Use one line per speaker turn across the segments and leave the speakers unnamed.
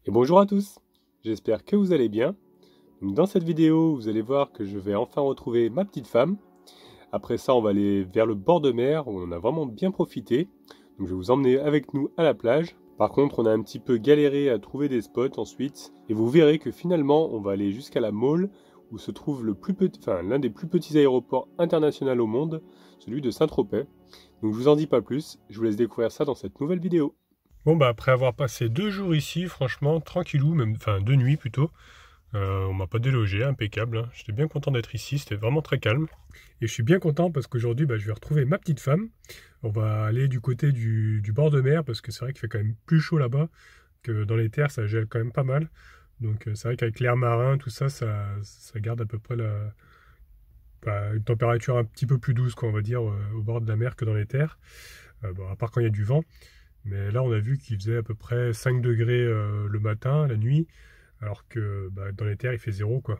Et bonjour à tous, j'espère que vous allez bien. Donc dans cette vidéo, vous allez voir que je vais enfin retrouver ma petite femme. Après ça, on va aller vers le bord de mer où on a vraiment bien profité. Donc je vais vous emmener avec nous à la plage. Par contre, on a un petit peu galéré à trouver des spots ensuite. Et vous verrez que finalement, on va aller jusqu'à la Mole où se trouve l'un des plus petits aéroports internationaux au monde, celui de Saint-Tropez. Donc je vous en dis pas plus, je vous laisse découvrir ça dans cette nouvelle vidéo. Bon bah après avoir passé 2 jours ici, franchement, tranquillou, enfin 2 nuits plutôt, on m'a pas délogé, impeccable, hein. J'étais bien content d'être ici, c'était vraiment très calme. Et je suis bien content parce qu'aujourd'hui je vais retrouver ma petite femme. On va aller du côté du bord de mer parce que c'est vrai qu'il fait quand même plus chaud là-bas que dans les terres, ça gèle quand même pas mal. Donc c'est vrai qu'avec l'air marin, tout ça, ça garde à peu près une température un petit peu plus douce, quoi, on va dire, au bord de la mer que dans les terres. Bon, à part quand il y a du vent. Mais là, on a vu qu'il faisait à peu près 5 degrés le matin, la nuit, alors que dans les terres, il fait 0, quoi.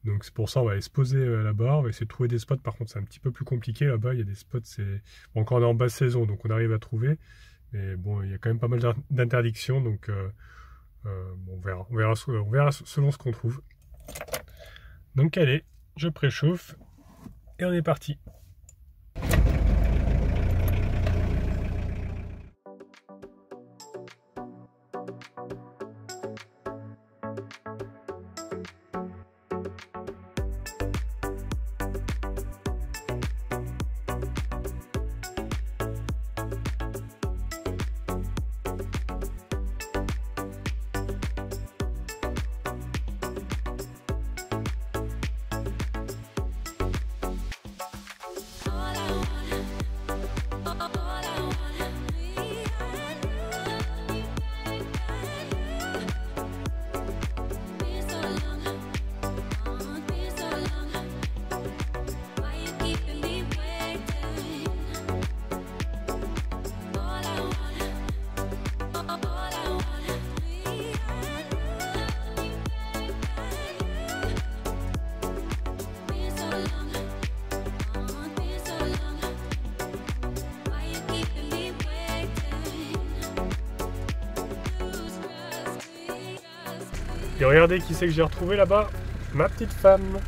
Donc c'est pour ça, on va aller se poser là-bas, on va essayer de trouver des spots. Par contre, c'est un petit peu plus compliqué là-bas, il y a des spots, bon, encore on est en basse saison, donc on arrive à trouver. Mais bon, il y a quand même pas mal d'interdictions, donc bon, on verra selon ce qu'on trouve. Donc allez, je préchauffe, et on est parti. Et regardez qui c'est que j'ai retrouvé là-bas, ma petite femme.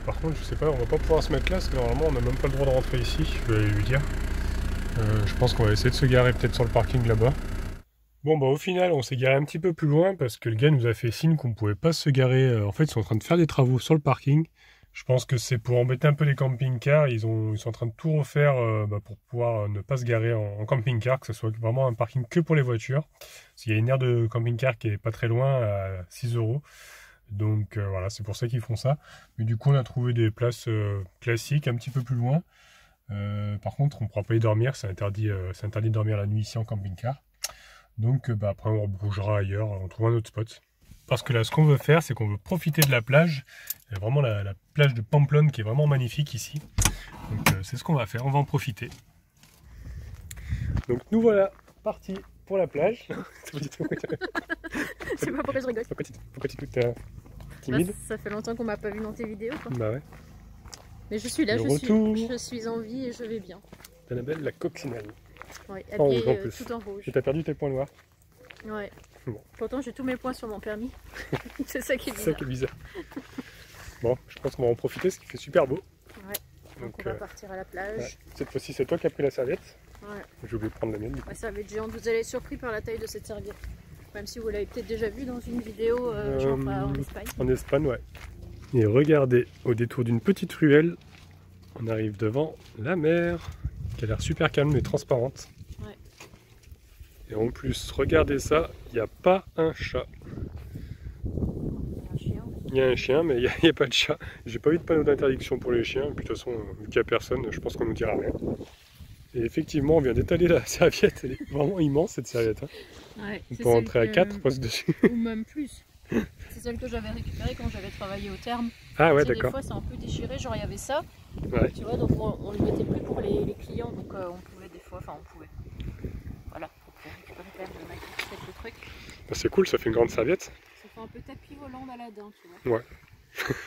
Par contre, je sais pas, on va pas pouvoir se mettre là parce que normalement on n'a même pas le droit de rentrer ici. Je vais aller lui dire. Je pense qu'on va essayer de se garer peut-être sur le parking là-bas. Bon au final on s'est garé un petit peu plus loin parce que le gars nous a fait signe qu'on pouvait pas se garer. En fait ils sont en train de faire des travaux sur le parking. Je pense que c'est pour embêter un peu les camping-cars. Ils sont en train de tout refaire pour pouvoir ne pas se garer en camping-car, que ce soit vraiment un parking que pour les voitures. Parce qu'il y a une aire de camping-car qui est pas très loin, à 6 €. Donc voilà, c'est pour ça qu'ils font ça. Mais du coup, on a trouvé des places classiques un petit peu plus loin. Par contre, on ne pourra pas y dormir. C'est interdit de dormir la nuit ici en camping-car. Donc après, on bougera ailleurs. On trouvera un autre spot. Parce que là, ce qu'on veut faire, c'est qu'on veut profiter de la plage. Il y a vraiment la plage de Pamplonne qui est vraiment magnifique ici. Donc c'est ce qu'on va faire, on va en profiter. Donc nous voilà partis pour la plage.
C'est pas pourquoi je rigole.
Pourquoi tu es timide?
Ça fait longtemps qu'on m'a pas vu dans tes vidéos, quoi.
Bah ouais.
Mais je suis là, je suis en vie et je vais bien.
Annabelle la coccinelle.
Oui, habillée tout en rouge.
Et t'as perdu tes points noirs.
Ouais.
Bon.
Pourtant j'ai tous mes points sur mon permis. C'est ça qui est bizarre.
C'est ça qui est bizarre. Bon, je pense qu'on va en profiter parce qu'il fait super beau.
Ouais. Donc on va partir à la plage.
Ouais. Cette fois-ci c'est toi qui as pris la serviette.
Ouais.
J'ai oublié de prendre la mienne.
La serviette géante, vous allez être surpris par la taille de cette serviette. Même si vous l'avez peut-être déjà vu dans une vidéo genre en Espagne. En
Espagne, ouais. Et regardez, au détour d'une petite ruelle, on arrive devant la mer, qui a l'air super calme et transparente.
Ouais.
Et en plus, regardez ça, il n'y a pas un chat. Il y a un chien, mais il n'y a pas de chat. J'ai pas eu de panneau d'interdiction pour les chiens. Et puis de toute façon, vu qu'il n'y a personne, je pense qu'on nous dira rien. Et effectivement, on vient d'étaler la serviette. Elle est vraiment immense cette serviette. Hein.
Ouais,
on peut rentrer à 4 postes dessus.
Ou même plus. C'est celle que j'avais récupérée quand j'avais travaillé au terme.
Ah ouais, d'accord.
Des fois, c'est un peu déchiré. Genre, il y avait ça.
Ouais.
Tu vois, donc on le mettait plus pour les clients. Donc on pouvait des fois, enfin on pouvait. Voilà, pour récupérer quand même le truc.
Bah, c'est cool, ça fait une grande serviette.
Ça fait un peu tapis volant d'Aladin, tu vois.
Ouais.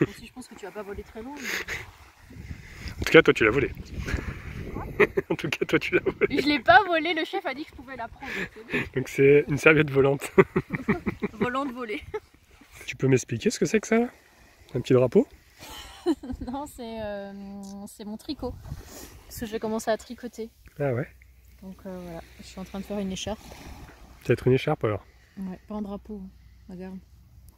Même si je pense que tu vas pas voler très loin. Mais...
En tout cas, toi, tu l'as volé. En tout cas, toi, tu l'as volée.
Je l'ai pas volée, le chef a dit que je pouvais la prendre.
Donc c'est une serviette volante.
Volante volée.
Tu peux m'expliquer ce que c'est que ça là? Un petit drapeau?
Non, c'est mon tricot. Parce que je vais commencer à tricoter.
Ah ouais?
Donc voilà, je suis en train de faire une écharpe.
Peut-être une écharpe alors?
Ouais, pas un drapeau, regarde.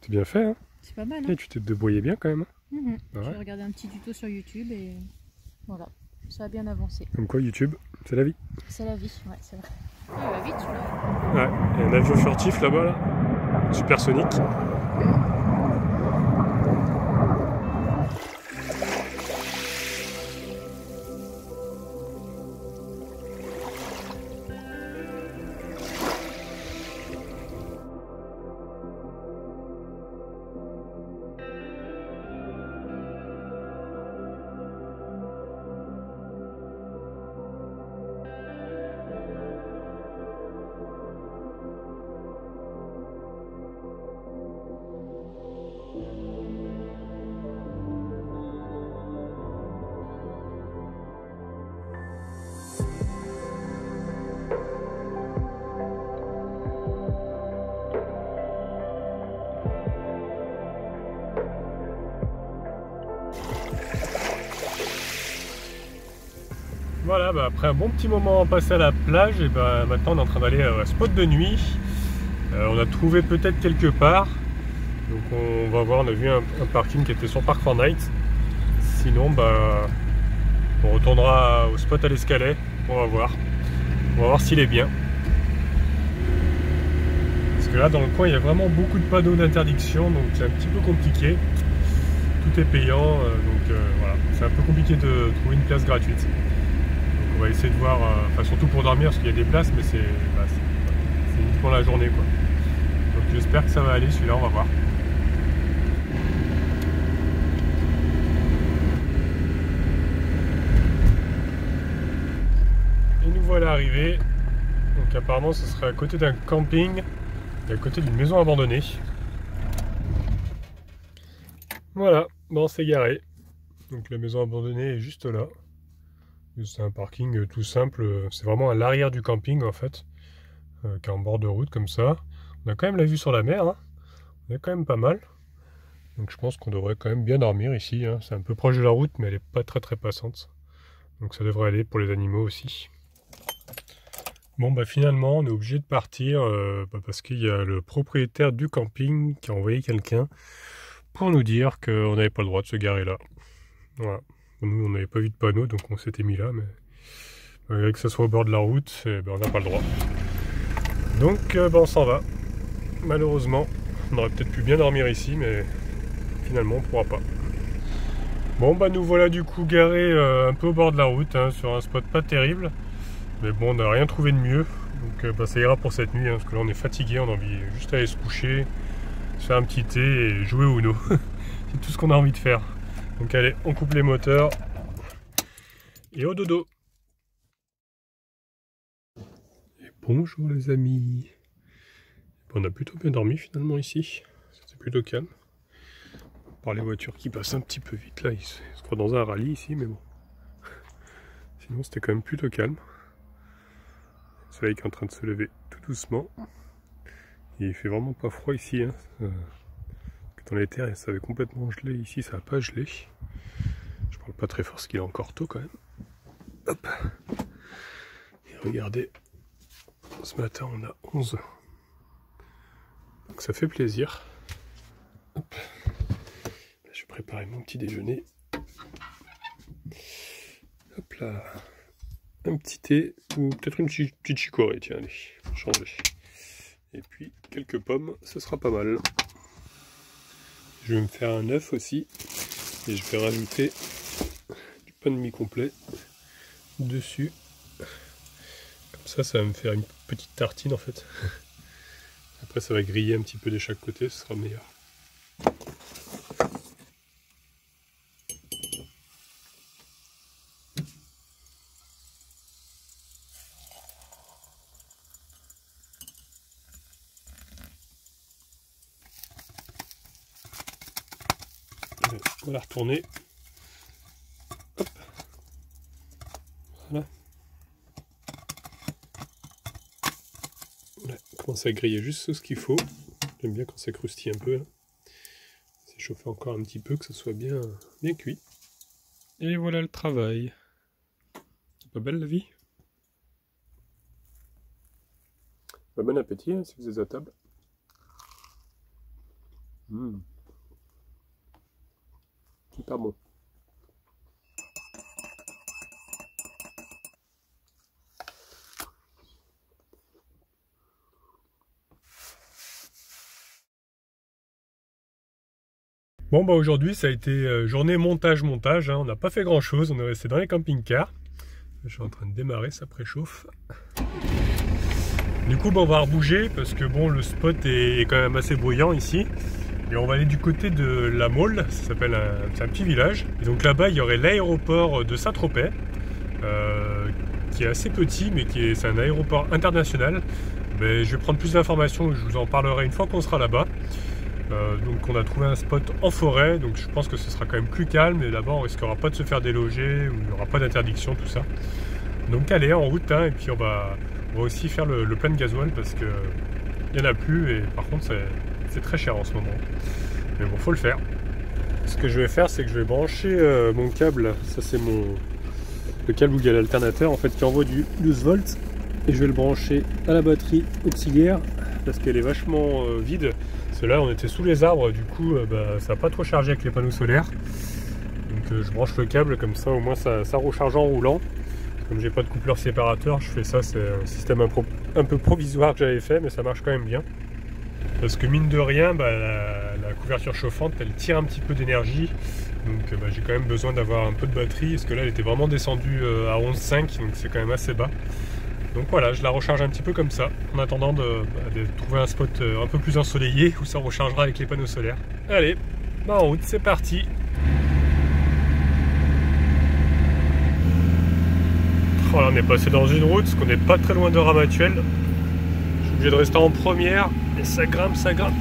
C'est bien fait, hein?
C'est pas mal, hein?
Et tu t'es débrouillé bien quand même. Ah ouais.
J'ai regardé un petit tuto sur YouTube et voilà, ça a bien avancé.
Comme quoi, YouTube, c'est la vie.
C'est la vie, ouais, c'est vrai. Il va vite celui-là.
Ouais, il y a un avion furtif là-bas, là. Supersonique. Voilà, bah après un bon petit moment passé à la plage, et bah maintenant on est en train d'aller à un spot de nuit. On a trouvé peut-être quelque part. Donc on va voir, on a vu un parking qui était sur Park4Night. Sinon bah on retournera au spot à l'Escalet. On va voir. On va voir s'il est bien. Parce que là dans le coin il y a vraiment beaucoup de panneaux d'interdiction, donc c'est un petit peu compliqué. Tout est payant, voilà. C'est un peu compliqué de trouver une place gratuite. On va essayer de voir, surtout pour dormir parce qu'il y a des places, mais c'est uniquement la journée quoi. Donc j'espère que ça va aller celui-là, on va voir. Et nous voilà arrivés. Donc apparemment ce serait à côté d'un camping et à côté d'une maison abandonnée. Voilà, bon c'est garé. Donc la maison abandonnée est juste là. C'est un parking tout simple, c'est vraiment à l'arrière du camping en fait, qui est en bord de route comme ça. On a quand même la vue sur la mer, hein. On est quand même pas mal. Donc je pense qu'on devrait quand même bien dormir ici, hein. C'est un peu proche de la route mais elle est pas très passante. Donc ça devrait aller pour les animaux aussi. Bon bah finalement on est obligé de partir parce qu'il y a le propriétaire du camping qui a envoyé quelqu'un pour nous dire qu'on n'avait pas le droit de se garer là. Voilà. Nous on n'avait pas vu de panneau donc on s'était mis là, mais malgré que ça soit au bord de la route, on n'a pas le droit. Donc on s'en va. Malheureusement, on aurait peut-être pu bien dormir ici, mais finalement on ne pourra pas. Bon bah nous voilà du coup garés un peu au bord de la route, hein, sur un spot pas terrible. Mais bon, on n'a rien trouvé de mieux. Donc ça ira pour cette nuit, hein, parce que là on est fatigué, on a envie juste d'aller se coucher, se faire un petit thé et jouer au Uno. C'est tout ce qu'on a envie de faire. Donc allez, on coupe les moteurs et au dodo. Et bonjour les amis. On a plutôt bien dormi finalement ici. C'était plutôt calme. Par les voitures qui passent un petit peu vite là, ils se croient dans un rallye ici, mais bon. Sinon c'était quand même plutôt calme. Le soleil qui est en train de se lever tout doucement. Et il fait vraiment pas froid ici, hein. Dans les terres, ça avait complètement gelé. Ici, ça n'a pas gelé. Je parle pas très fort parce qu'il est encore tôt quand même. Hop. Et regardez, ce matin, on a 11. Donc ça fait plaisir. Hop. Là, je vais préparer mon petit déjeuner. Hop là. Un petit thé ou peut-être une petite chicorée, tiens, allez, changer. Et puis, quelques pommes, ce sera pas mal. Je vais me faire un œuf aussi et je vais rajouter du pain de mie complet dessus. Comme ça va me faire une petite tartine en fait. Après ça va griller un petit peu de chaque côté, ce sera meilleur. On va la retourner. Hop. Voilà. commence à griller juste ce qu'il faut. J'aime bien quand ça croustille un peu. C'est chauffer encore un petit peu, que ça soit bien cuit. Et voilà le travail. C'est pas belle la vie? Bon appétit hein, si vous êtes à table. Super bon. Bon bah aujourd'hui ça a été journée montage hein. On n'a pas fait grand chose, on est resté dans les camping-cars. Je suis en train de démarrer, ça préchauffe. Du coup bah, on va rebouger parce que bon le spot est quand même assez bruyant ici. Et on va aller du côté de la Mole, ça s'appelle un petit village. Et donc là-bas il y aurait l'aéroport de Saint-Tropez, qui est assez petit mais c'est un aéroport international. Mais je vais prendre plus d'informations, je vous en parlerai une fois qu'on sera là-bas. Donc on a trouvé un spot en forêt, donc je pense que ce sera quand même plus calme et là-bas on risquera pas de se faire déloger, ou il n'y aura pas d'interdiction, tout ça. Donc allez, en route, hein, et puis on va aussi faire le plein de gasoil parce que il n'y en a plus et par contre c'est très cher en ce moment. Mais bon, faut le faire. Ce que je vais faire, c'est que je vais brancher mon câble, ça c'est le câble Google alternateur en fait qui envoie du 12 volts et je vais le brancher à la batterie auxiliaire parce qu'elle est vachement vide. Parce que là on était sous les arbres, du coup ça n'a pas trop chargé avec les panneaux solaires. Donc je branche le câble comme ça, au moins ça recharge en roulant. Comme j'ai pas de coupleur séparateur, je fais ça, c'est un système un peu provisoire que j'avais fait, mais ça marche quand même bien. Parce que mine de rien, la couverture chauffante elle tire un petit peu d'énergie. Donc j'ai quand même besoin d'avoir un peu de batterie, parce que là elle était vraiment descendue à 11,5, donc c'est quand même assez bas. Donc voilà, je la recharge un petit peu comme ça, en attendant de trouver un spot un peu plus ensoleillé où ça rechargera avec les panneaux solaires. Allez, en route, c'est parti. Oh là, on est passé dans une route, parce qu'on n'est pas très loin de Ramatuelle. Je suis obligé de rester en première, et ça grimpe, ça grimpe.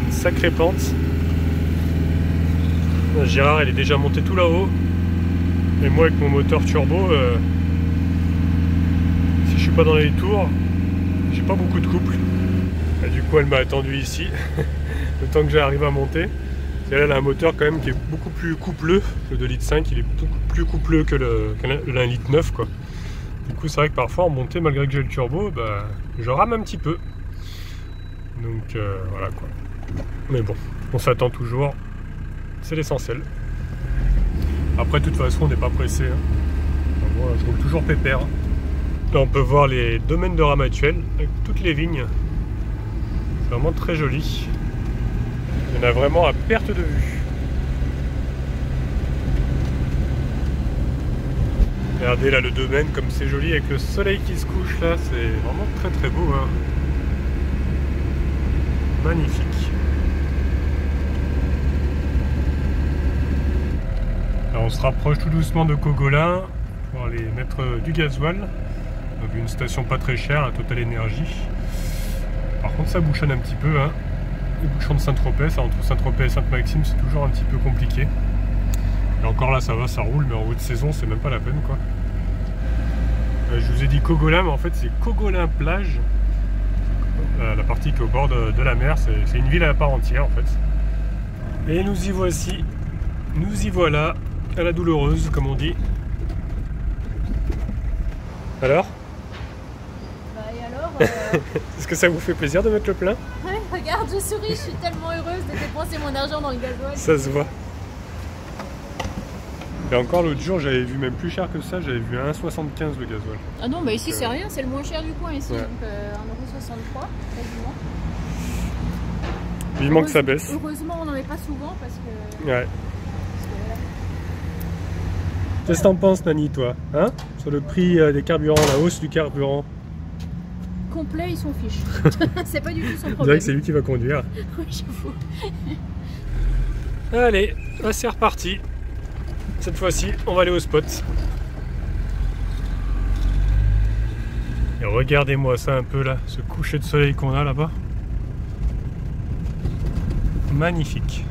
Une sacrée pente. Gérard, elle est déjà montée tout là-haut. Et moi, avec mon moteur turbo... je suis pas dans les tours, j'ai pas beaucoup de couple. Et du coup elle m'a attendu ici le temps que j'arrive à monter. Et là elle a un moteur quand même qui est beaucoup plus coupleux. Le 2,5 litres il est beaucoup plus coupleux que le 1,9 litre quoi. Du coup c'est vrai que parfois en montée, malgré que j'ai le turbo, je rame un petit peu. Donc voilà quoi. Mais bon, on s'attend toujours, c'est l'essentiel. Après de toute façon on n'est pas pressé hein. Enfin, moi je roule toujours pépère. Là on peut voir les domaines de Ramatuelle avec toutes les vignes. C'est vraiment très joli. Il y en a vraiment à perte de vue. Regardez là le domaine comme c'est joli avec le soleil qui se couche là, c'est vraiment très très beau hein. Magnifique. Alors on se rapproche tout doucement de Cogolin pour aller mettre du gasoil. Donc une station pas très chère, la Total Énergie. Par contre ça bouchonne un petit peu hein. Les bouchons de Saint-Tropez, entre Saint-Tropez et Sainte-Maxime c'est toujours un petit peu compliqué. Et encore là ça va, ça roule, mais en haute saison c'est même pas la peine quoi. Je vous ai dit Cogolin, mais en fait c'est Cogolin plage. La partie qui est au bord de la mer, c'est une ville à part entière en fait. Et nous y voici, nous y voilà, à la douloureuse comme on dit. Alors ? Est-ce que ça vous fait plaisir de mettre le plein?
Ouais, regarde, je souris, je suis tellement heureuse de dépenser mon argent dans le gasoil.
Ça se voit. Et encore l'autre jour, j'avais vu même plus cher que ça, j'avais vu 1,75 le gasoil.
Ah non, bah ici c'est rien, c'est le moins cher du coin ici,
ouais.
Donc 1,63 €, quasiment.
Vivement que ça baisse.
Heureusement, on n'en met pas souvent parce que...
Ouais. Qu'est-ce que t'en penses, Nani, toi hein? Sur le prix des carburants, la hausse du carburant?
Complet, ils s'en fichent. C'est pas du tout son problème.
C'est vrai que c'est lui qui va conduire.
Oui, j'avoue.
Allez, c'est reparti. Cette fois-ci, on va aller au spot. Et regardez-moi ça un peu là, ce coucher de soleil qu'on a là-bas. Magnifique.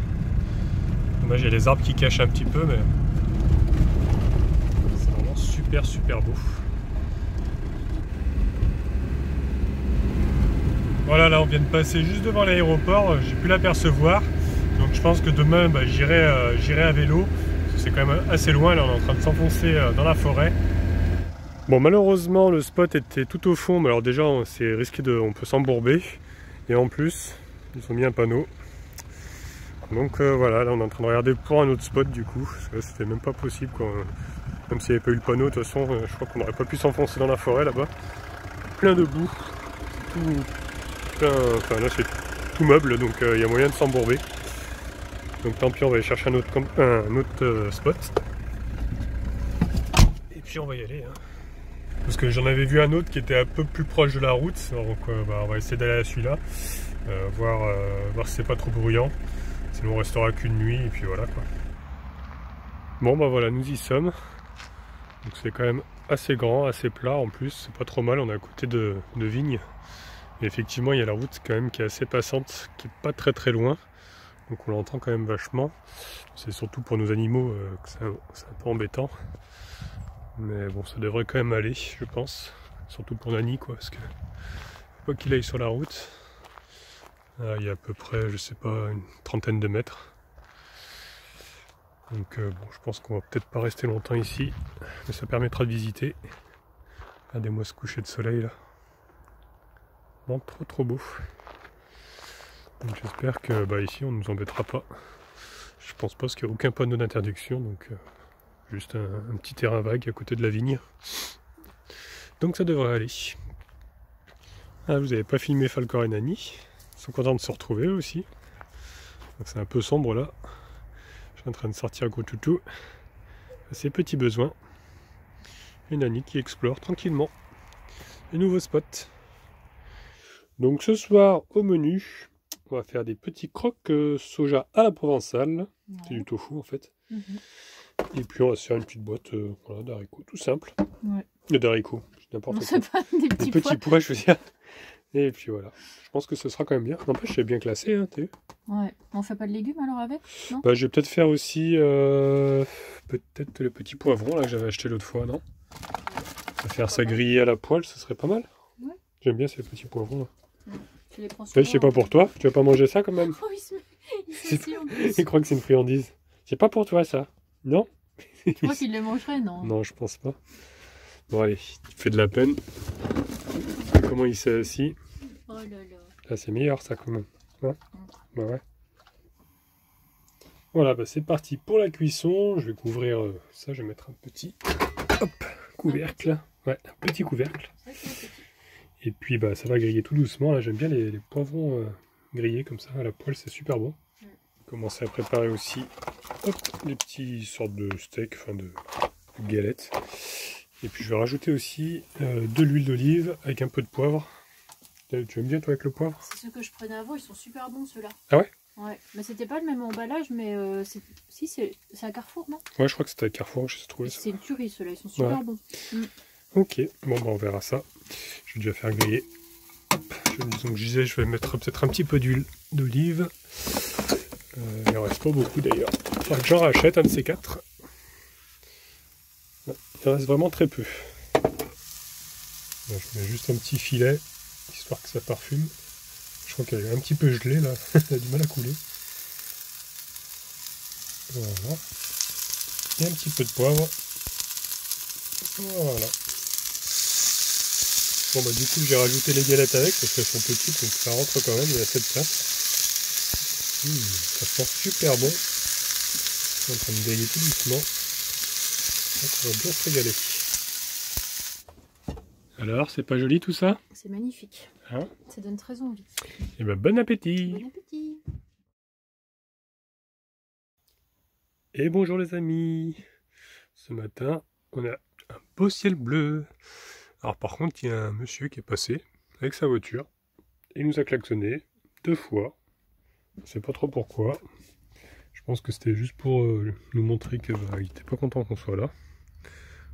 Dommage, il y a les arbres qui cachent un petit peu, mais c'est vraiment super super beau. Voilà, là on vient de passer juste devant l'aéroport, j'ai pu l'apercevoir. Donc je pense que demain j'irai à vélo. C'est quand même assez loin, là on est en train de s'enfoncer dans la forêt. Bon, malheureusement le spot était tout au fond, mais alors déjà c'est risqué on peut s'embourber. Et en plus, ils ont mis un panneau. Donc voilà, là on est en train de regarder pour un autre spot du coup. Parce que là c'était même pas possible quoi. Même s'il n'y avait pas eu le panneau, de toute façon je crois qu'on n'aurait pas pu s'enfoncer dans la forêt là-bas. Plein de boue. Enfin là c'est tout meuble, donc il y a moyen de s'embourber. Donc tant pis, on va aller chercher un autre spot. Et puis on va y aller. Hein. Parce que j'en avais vu un autre qui était un peu plus proche de la route. Donc on va essayer d'aller à celui-là. Voir si c'est pas trop bruyant. Sinon on restera qu'une nuit et puis voilà quoi. Bon bah voilà, nous y sommes. Donc c'est quand même assez grand, assez plat en plus. C'est pas trop mal, on est à côté de vignes. Et effectivement il y a la route quand même qui est assez passante, qui est pas très loin. Donc on l'entend quand même vachement. C'est surtout pour nos animaux que c'est un peu embêtant. Mais bon, ça devrait quand même aller, je pense. Surtout pour Nani, quoi, parce que faut pas qu'il aille sur la route. Là, il y a à peu près, je sais pas, une trentaine de mètres. Donc bon, je pense qu'on va peut-être pas rester longtemps ici. Mais ça permettra de visiter. Regardez-moi ce coucher de soleil là. Vraiment trop beau. Donc j'espère que ici on ne nous embêtera pas. Je pense pas parce qu'il n'y a aucun panneau d'interdiction, donc juste un petit terrain vague à côté de la vigne. Donc ça devrait aller. Ah, vous n'avez pas filmé Falcor et Nani. Ils sont contents de se retrouver eux aussi. C'est un peu sombre là. Je suis en train de sortir gros toutou. Ses petits besoins. Et Nani qui explore tranquillement les nouveaux spots. Donc ce soir au menu, on va faire des petits croques soja à la provençale. Ouais. C'est du tofu en fait. Et puis on va se faire une petite boîte voilà, d'haricots, tout simple. Ouais. D'haricots, n'importe quoi.
Pas des petits
pois, je veux dire. Et puis voilà. Je pense que ce sera quand même bien. N'empêche, c'est bien classé, hein, t'es.
Ouais. On fait pas de légumes alors avec, non?
Je vais peut-être faire aussi peut-être le petit poivron là que j'avais acheté l'autre fois, non? On va faire ça griller à la poêle, ce serait pas mal. Ouais. J'aime bien ces petits poivrons là.
Tu les prends
je sais pas pour toi, tu vas pas manger ça quand même?
Oh,
il croit que c'est une friandise. C'est pas pour toi ça, non?
Tu crois qu'il les mangerait, non?
Non, je pense pas. Bon allez, il fait de la peine. Comment il s'est assis?
Oh là là.
Là c'est meilleur ça quand même. Hein? Bah ouais. Voilà, c'est parti pour la cuisson. Je vais couvrir ça, je vais mettre un petit couvercle. Ouais, un petit couvercle. Et puis ça va griller tout doucement. Là j'aime bien les poivrons grillés comme ça à la poêle, c'est super bon. Commencer à préparer aussi les petits sortes de steaks, enfin de galettes. Et puis je vais rajouter aussi de l'huile d'olive avec un peu de poivre. Tu aimes bien toi avec le poivre?
C'est ceux que je prenais avant, ils sont super bons ceux-là.
Ah ouais?
Ouais, mais c'était pas le même emballage, mais c'est à Carrefour, non?
Ouais, je crois que c'était à Carrefour que j'ai trouvé ça.
C'est une tuerie ceux-là, ils sont super bons.
Ok, bon on verra ça. Je vais déjà faire griller. Donc je disais, je vais mettre peut-être un petit peu d'huile d'olive. Il en reste pas beaucoup d'ailleurs. Il faudra que j'en rachète un de ces quatre. Il en reste vraiment très peu. Là, je mets juste un petit filet, histoire que ça parfume. Je crois qu'elle est un petit peu gelée là, elle a du mal à couler. Voilà. Et un petit peu de poivre. Voilà. Bon du coup j'ai rajouté les galettes avec parce qu'elles sont petites donc ça rentre quand même, il y a cette place. Ça sent super bon. Je suis en train de griller tout doucement. Donc on va bien se régaler. Alors, c'est pas joli tout ça?
C'est magnifique.
Hein?
Ça donne très envie.
Et bon appétit!
Bon appétit!
Et bonjour les amis! Ce matin, on a un beau ciel bleu. Alors par contre, il y a un monsieur qui est passé avec sa voiture. Il nous a klaxonné 2 fois. Je sais pas trop pourquoi. Je pense que c'était juste pour nous montrer qu'il était pas content qu'on soit là.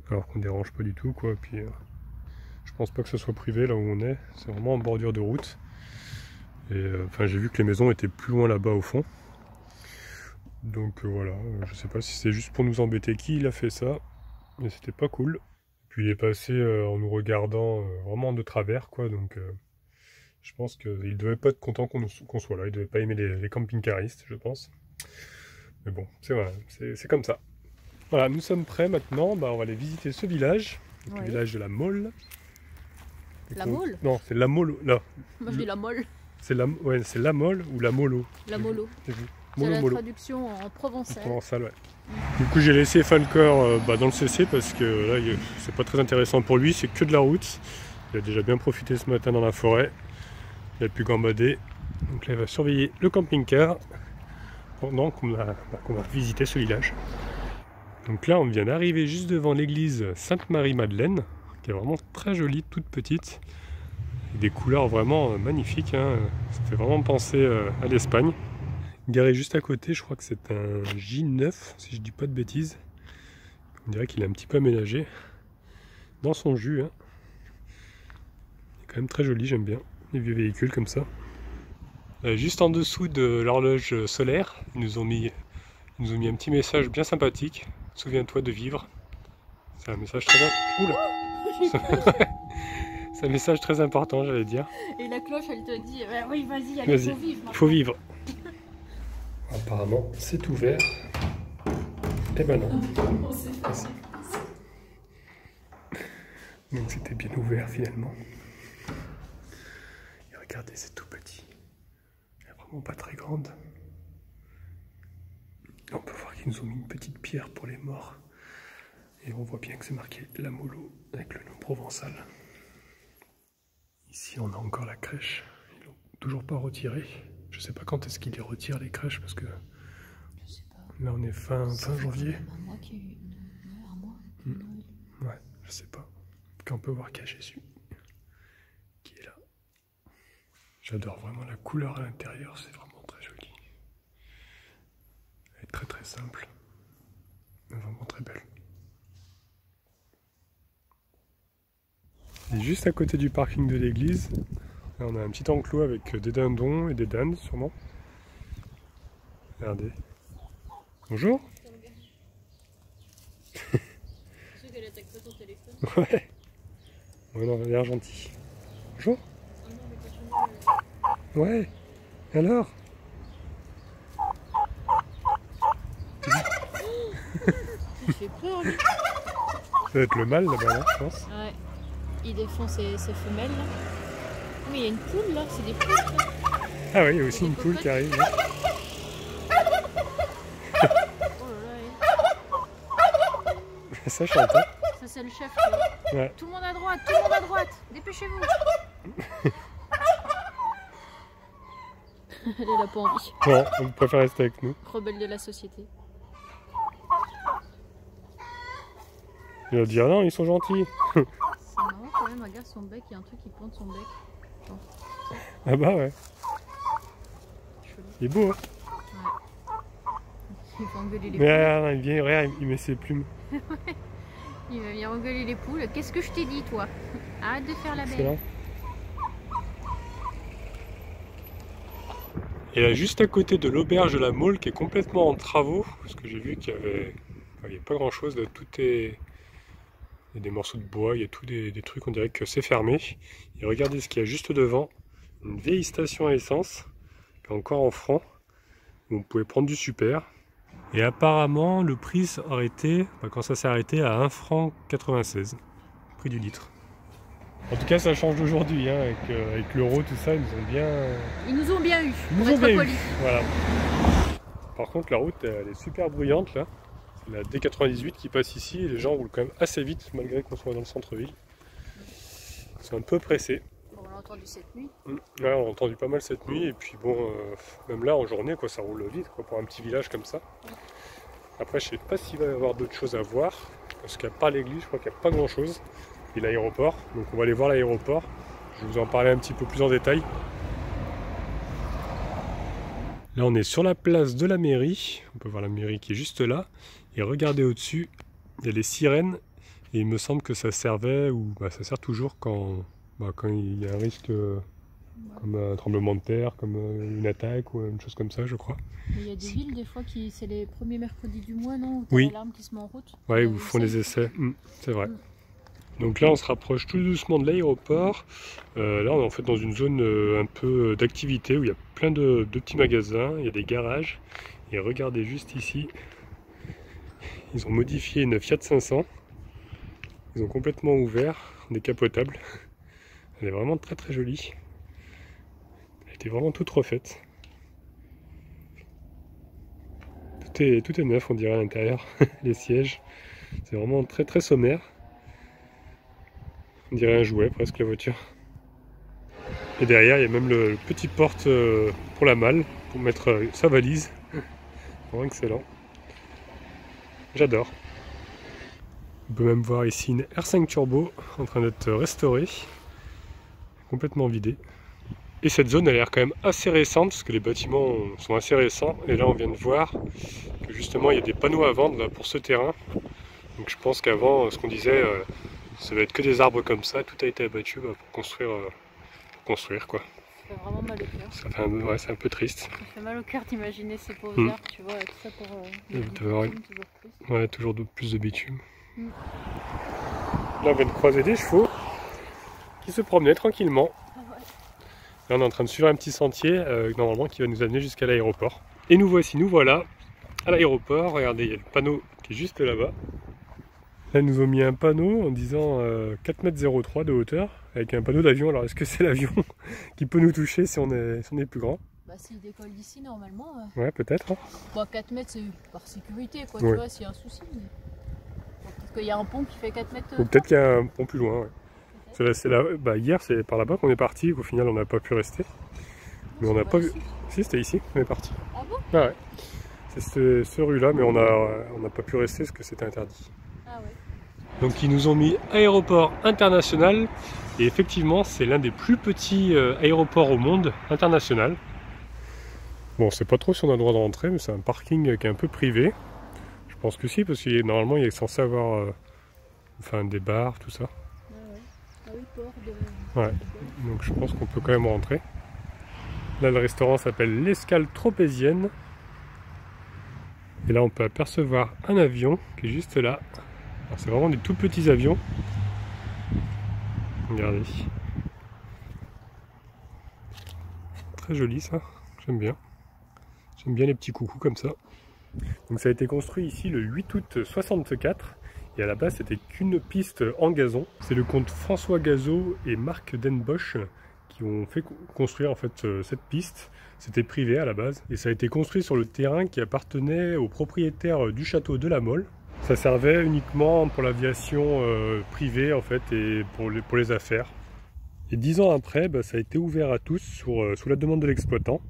Alors qu'on dérange pas du tout quoi. Puis je pense pas que ce soit privé là où on est. C'est vraiment en bordure de route. Et j'ai vu que les maisons étaient plus loin là-bas au fond. Donc voilà, je sais pas si c'est juste pour nous embêter qui il a fait ça. Mais c'était pas cool. Puis il est passé en nous regardant vraiment de travers quoi. Donc Je pense qu'il ne devait pas être content qu'on soit là, il ne devait pas aimer les camping-caristes, je pense. Mais bon, c'est voilà, c'est comme ça. Voilà, nous sommes prêts maintenant, bah, on va aller visiter ce village, le village de la Mole.
La Mole?
Non, c'est la Mole, là.
Moi je dis la Mole.
C'est la Mole ou la Molo.
La Molo. C'est la traduction en provençal. En
provençal, ouais. Du coup, j'ai laissé Falcor dans le CC parce que là, c'est pas très intéressant pour lui, c'est que de la route. Il a déjà bien profité ce matin dans la forêt. Il a pu gambader. Donc là, il va surveiller le camping-car pendant qu'on va visiter ce village. Donc là, on vient d'arriver juste devant l'église Sainte-Marie-Madeleine, qui est vraiment très jolie, toute petite. Et des couleurs vraiment magnifiques, hein. Ça fait vraiment penser à l'Espagne. Garé juste à côté, je crois que c'est un J9, si je dis pas de bêtises. On dirait qu'il est un petit peu aménagé dans son jus, hein. Il est quand même très joli, j'aime bien les vieux véhicules comme ça. Juste en dessous de l'horloge solaire, ils nous ont mis un petit message bien sympathique. Souviens-toi de vivre. C'est un message très c'est un message très important, j'allais dire.
Et la cloche, elle te dit oui, vas-y,
allez,
faut vivre.
Il faut vivre. Apparemment, c'est ouvert. Et ben non. Donc c'était bien ouvert finalement. Et regardez, c'est tout petit. Elle est vraiment pas très grande. On peut voir qu'ils nous ont mis une petite pierre pour les morts. Et on voit bien que c'est marqué la Molo avec le nom provençal. Ici, on a encore la crèche. Ils l'ont toujours pas retiré. Je sais pas quand est-ce qu'ils les retirent, les crèches, parce que
je sais pas.
Là, on est fin janvier.
Un mois qu'il y a eu un mois.
Ouais, je sais pas. Qu'on peut voir qu'il y a Jésus qui est là. J'adore vraiment la couleur à l'intérieur, c'est vraiment très joli. Elle est très très simple. Mais vraiment très belle. Et juste à côté du parking de l'église, on a un petit enclos avec des dindons et des dames sûrement. Regardez. Bonjour.
C'est qu'elle attaque pas ton téléphone.
Ouais. Ouais, non, elle a l'air gentille. Bonjour. Ouais. Alors.
Il fait peur lui.
Ça va être le mâle là-bas, là, je pense.
Ouais. Il défend ses femelles là. Mais il y a une poule là, c'est des poules ça.
Ah oui, il y a aussi une poule qui arrive. Là. Ça chante, hein.
Ça c'est le chef. Ouais. Tout le monde à droite, tout le monde à droite. Dépêchez-vous. Elle est là pas envie.
Non, on préfère rester avec nous.
Rebelle de la société.
Il va dire non, ils sont gentils.
C'est marrant quand même, regarde son bec, il y a un truc qui pointe son bec. Attends.
Ah bah ouais. Il est beau, hein.
Ouais. Il va engueuler les poules.
Mais il vient, regarde, il met ses plumes.
Il va venir engueuler les poules. Qu'est-ce que je t'ai dit toi? Arrête de faire la belle.
Et là, juste à côté de l'auberge de la Mole qui est complètement en travaux, parce que j'ai vu qu'il y avait pas grand chose, là, tout est... Il y a des morceaux de bois, il y a tous des trucs, on dirait que c'est fermé. Et regardez ce qu'il y a juste devant, une vieille station à essence, qui est encore en francs, où on pouvait prendre du super. Et apparemment, le prix aurait été, quand ça s'est arrêté, à 1 franc 96, prix du litre. En tout cas, ça change d'aujourd'hui, hein, avec l'euro, tout ça, ils nous ont bien eu, pour être polis. Voilà. Par contre, la route, elle est super bruyante, là. C'est la D98 qui passe ici, et les gens roulent quand même assez vite, malgré qu'on soit dans le centre-ville. Ils sont un peu pressés.
Bon, on l'a entendu cette nuit.
Ouais, on a entendu pas mal cette nuit, et puis bon, même là, en journée, quoi, ça roule vite, quoi, pour un petit village comme ça. Après, je sais pas s'il va y avoir d'autres choses à voir, parce qu'à part l'église, je crois qu'il n'y a pas grand-chose. Et l'aéroport, donc on va aller voir l'aéroport. Je vais vous en parler un petit peu plus en détail. Là, on est sur la place de la mairie. On peut voir la mairie qui est juste là. Et regardez au-dessus, il y a les sirènes. Et il me semble que ça servait, ou ça sert toujours quand il y a un risque comme un tremblement de terre, comme une attaque ou une chose comme ça, je crois.
Mais il y a des villes, des fois, c'est les premiers mercredis du mois, non? Où
oui.
L'alarme qui se met en route.
Oui, où font des essais. C'est vrai. Donc là on se rapproche tout doucement de l'aéroport. Là on est en fait dans une zone un peu d'activité où il y a plein de petits magasins, il y a des garages. Et regardez juste ici, ils ont modifié une Fiat 500. Ils ont complètement ouvert, décapotable. Elle est vraiment très très jolie. Elle était vraiment toute refaite. Tout est neuf on dirait à l'intérieur, les sièges. C'est vraiment très très sommaire. On dirait un jouet presque la voiture. Et derrière il y a même le petit porte pour la malle, pour mettre sa valise. Vraiment excellent. J'adore. On peut même voir ici une R5 Turbo en train d'être restaurée. Complètement vidée. Et cette zone elle a l'air quand même assez récente parce que les bâtiments sont assez récents. Et là on vient de voir que justement il y a des panneaux à vendre là, pour ce terrain. Donc je pense qu'avant ce qu'on disait, ça va être que des arbres comme ça. Tout a été abattu pour construire quoi.
Ça fait vraiment mal au cœur.
Ça fait ouais, c'est un peu triste.
Ça fait mal au cœur d'imaginer ces pauvres arbres, tu vois, tout ça pour le bitume, toujours plus.
Ouais, toujours plus de bitume. Là on vient de croiser des chevaux qui se promenaient tranquillement.
Ah ouais.
Là on est en train de suivre un petit sentier normalement qui va nous amener jusqu'à l'aéroport. Et nous voilà à l'aéroport. Regardez, il y a le panneau qui est juste là-bas. Là ils nous ont mis un panneau en disant 4,03 m de hauteur avec un panneau d'avion. Alors est-ce que c'est l'avion qui peut nous toucher si on est plus grand?
Bah s'il décolle d'ici normalement.
Ouais peut-être. Hein.
Bah 4 mètres c'est par sécurité quoi,
ouais.
Tu vois, s'il y a un souci. Mais... peut-être qu'il y a un pont qui fait 4 mètres.
Ou peut-être qu'il y a un pont plus loin. Ouais. C'est là, bah, hier c'est par là-bas qu'on est parti, au final on n'a pas pu rester. Mais on n'a pas vu. Si c'était ici qu'on est parti.
Ah bon?
Ah ouais. C'est ce rue là mais on n'a pas pu rester parce que c'était interdit.
Ah ouais.
Donc ils nous ont mis aéroport international et effectivement c'est l'un des plus petits aéroports au monde international. Bon, c'est pas trop si on a le droit de rentrer, mais c'est un parking qui est un peu privé. Je pense que si, parce que normalement il est censé avoir enfin, des bars, tout ça.
Ah ouais. Ah oui, port de...
Ouais, donc je pense qu'on peut quand même rentrer. Là le restaurant s'appelle l'Escale Tropézienne. Et là on peut apercevoir un avion qui est juste là. C'est vraiment des tout petits avions. Regardez. Très joli ça, j'aime bien. J'aime bien les petits coucous comme ça. Donc ça a été construit ici le 8 août 64. Et à la base c'était qu'une piste en gazon. C'est le comte François Gazot et Marc Denbosch qui ont fait construire en fait cette piste. C'était privé à la base. Et ça a été construit sur le terrain qui appartenait au propriétaire du château de la Mole. Ça servait uniquement pour l'aviation privée en fait et pour les affaires. Et 10 ans après, ça a été ouvert à tous sous la demande de l'exploitant.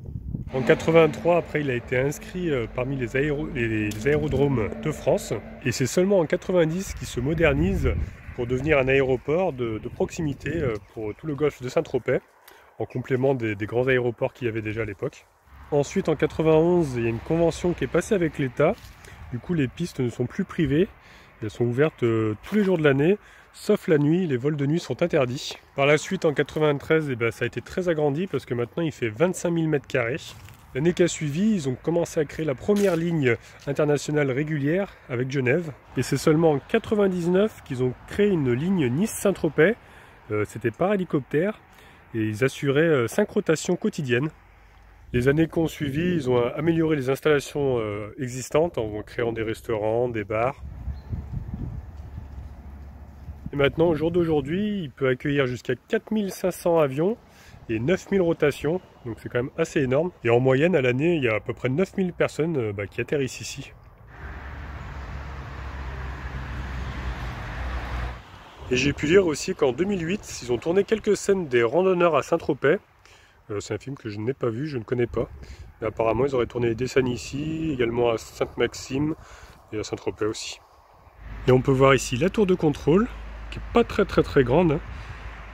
En 83, après, il a été inscrit parmi les aérodromes de France. Et c'est seulement en 90 qu'il se modernise pour devenir un aéroport de proximité pour tout le golfe de Saint-Tropez, en complément des grands aéroports qu'il y avait déjà à l'époque. Ensuite, en 91, il y a une convention qui est passée avec l'État. Du coup, les pistes ne sont plus privées. Elles sont ouvertes tous les jours de l'année, sauf la nuit. Les vols de nuit sont interdits. Par la suite, en 93, ça a été très agrandi parce que maintenant, il fait 25 000 m². L'année qui a suivi, ils ont commencé à créer la première ligne internationale régulière avec Genève. Et c'est seulement en 99 qu'ils ont créé une ligne Nice-Saint-Tropez. C'était par hélicoptère et ils assuraient 5 rotations quotidiennes. Les années qui ont suivi, ils ont amélioré les installations existantes en créant des restaurants, des bars. Et maintenant, au jour d'aujourd'hui, il peut accueillir jusqu'à 4500 avions et 9000 rotations. Donc c'est quand même assez énorme. Et en moyenne, à l'année, il y a à peu près 9000 personnes qui atterrissent ici. Et j'ai pu lire aussi qu'en 2008, ils ont tourné quelques scènes des randonneurs à Saint-Tropez. C'est un film que je n'ai pas vu, je ne connais pas. Mais apparemment, ils auraient tourné des scènes ici, également à Sainte-Maxime et à Saint-Tropez aussi. Et on peut voir ici la tour de contrôle, qui n'est pas très grande, hein,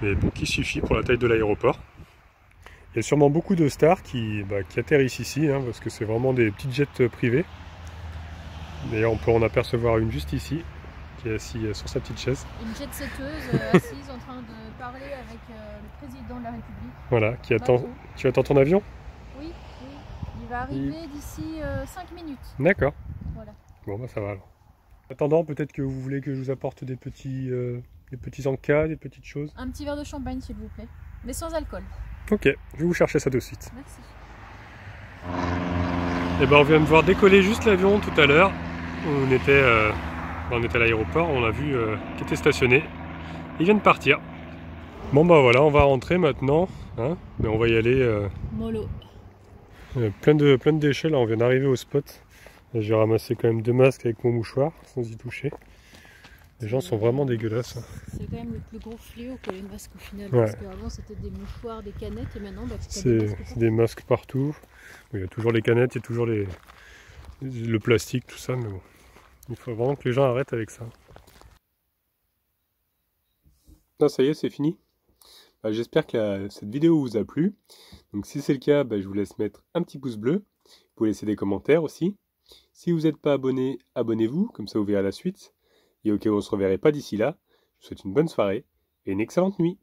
mais bon, qui suffit pour la taille de l'aéroport. Il y a sûrement beaucoup de stars qui atterrissent ici, hein, parce que c'est vraiment des petites jets privés. D'ailleurs, on peut en apercevoir une juste ici, qui est assise sur sa petite chaise.
Une jet-setteuse assise en train de parler avec le président de la République.
Voilà, qui attend. Tu attends ton avion?
Oui, il va arriver d'ici 5 minutes.
D'accord.
Voilà.
Bon, ça va alors. En attendant, peut-être que vous voulez que je vous apporte des petits Des petits encas, des petites choses.
Un petit verre de champagne s'il vous plaît, mais sans alcool.
Ok, je vais vous chercher ça tout de suite.
Merci.
Et ben on vient de voir décoller juste l'avion tout à l'heure. On était à l'aéroport, on l'a vu qui était stationné. Il vient de partir. Bon bah voilà, on va rentrer maintenant, hein, mais on va y aller.
Mollo.
Plein de déchets là, on vient d'arriver au spot. J'ai ramassé quand même 2 masques avec mon mouchoir sans y toucher. Les gens sont vraiment dégueulasses.
C'est quand même le plus gros fléau que les masques au final.
Ouais.
Parce qu'avant c'était des mouchoirs, des canettes et maintenant bah,
C'est des masques partout. Il y a toujours les canettes, il y a toujours le plastique, tout ça. Mais bon, il faut vraiment que les gens arrêtent avec ça. Non, ça y est, c'est fini. J'espère que cette vidéo vous a plu. Donc si c'est le cas, je vous laisse mettre un petit pouce bleu. Vous pouvez laisser des commentaires aussi. Si vous n'êtes pas abonné, abonnez-vous, comme ça vous verrez la suite. Et ok, on ne se reverrait pas d'ici là. Je vous souhaite une bonne soirée et une excellente nuit.